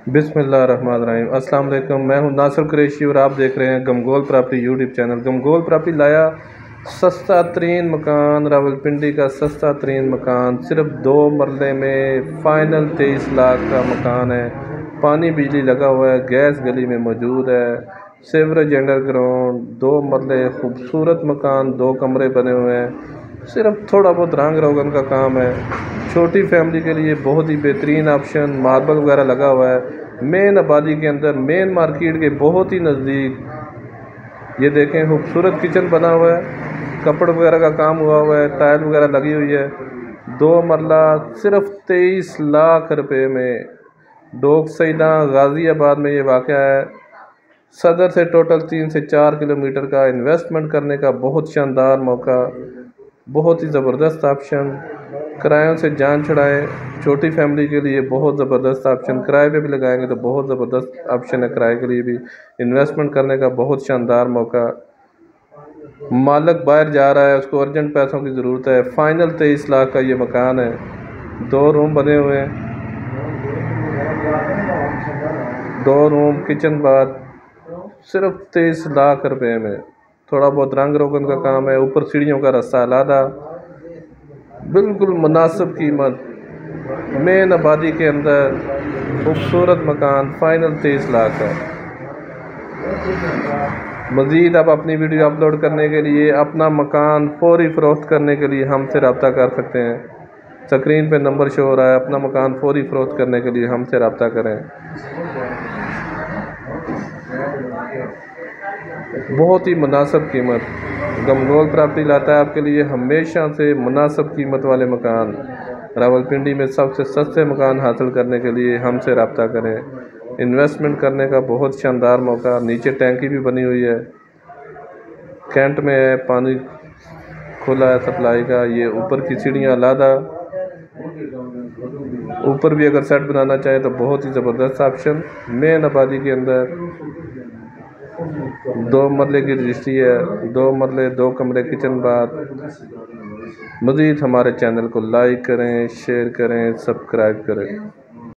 बिस्मिल्लाहिर्रहमानिर्रहीम। अस्सलाम वालेकुम। मैं हूं नासिर कुरैशी और आप देख रहे हैं गमगोल प्रॉपर्टी यूट्यूब चैनल। गमगोल प्रॉपर्टी लाया सस्ता तरीन मकान, रावलपिंडी का सस्ता तरीन मकान, सिर्फ 2 मरले में फाइनल 23 लाख का मकान है। पानी बिजली लगा हुआ है, गैस गली में मौजूद है, सेवरेज अंडरग्राउंड, 2 मरले खूबसूरत मकान, 2 कमरे बने हुए हैं। सिर्फ थोड़ा बहुत रंग रोगन का काम है। छोटी फैमिली के लिए बहुत ही बेहतरीन ऑप्शन, मार्बल वगैरह लगा हुआ है मेन आबादी के अंदर, मेन मार्केट के बहुत ही नज़दीक। ये देखें, खूबसूरत किचन बना हुआ है, कपड़ वगैरह का काम हुआ है, टाइल वगैरह लगी हुई है। 2 मरला सिर्फ 23 लाख रुपए में। डोक सैदा गाज़ियाबाद में ये वाक़या है। सदर से टोटल 3 से 4 किलोमीटर का, इन्वेस्टमेंट करने का बहुत शानदार मौका, बहुत ही ज़बरदस्त ऑप्शन। किरायों से जान छुड़ाएं, छोटी फैमिली के लिए बहुत ज़बरदस्त ऑप्शन। किराए पे भी लगाएंगे तो बहुत ज़बरदस्त ऑप्शन है, किराए के लिए भी इन्वेस्टमेंट करने का बहुत शानदार मौका। मालिक बाहर जा रहा है, उसको अर्जेंट पैसों की ज़रूरत है। फाइनल 23 लाख का ये मकान है। 2 रूम बने हुए हैं, 2 रूम, किचन बाथ, सिर्फ 23 लाख रुपए में। थोड़ा बहुत रंग रोगन का काम है, ऊपर सीढ़ियों का रास्ता अलादा, बिल्कुल मुनासिब कीमत, मेन आबादी के अंदर खूबसूरत मकान, फाइनल 23 लाख है। मज़ीद आप अपनी वीडियो अपलोड करने के लिए, अपना मकान फौरी फ़रोख्त करने के लिए हमसे रब्ता कर सकते हैं। स्क्रीन पे नंबर शो हो रहा है, अपना मकान फौरी फ़रोख्त करने के लिए हमसे रब्ता करें। बहुत ही मुनासिब कीमत गमगोल प्रॉपर्टी लाता है आपके लिए हमेशा से मुनासिब कीमत वाले मकान। रावलपिंडी में सबसे सस्ते मकान हासिल करने के लिए हमसे रब्ता करें। इन्वेस्टमेंट करने का बहुत शानदार मौका। नीचे टैंकी भी बनी हुई है, कैंट में है, पानी खुला है सप्लाई का। ये ऊपर की सीढ़ियाँ अलादा, ऊपर भी अगर सेट बनाना चाहे तो बहुत ही ज़बरदस्त ऑप्शन। मेन आबादी के अंदर 2 मरले की रजिस्ट्री है, 2 मरले, 2 कमरे, किचन बाथ। मज़ीद हमारे चैनल को लाइक करें, शेयर करें, सब्सक्राइब करें।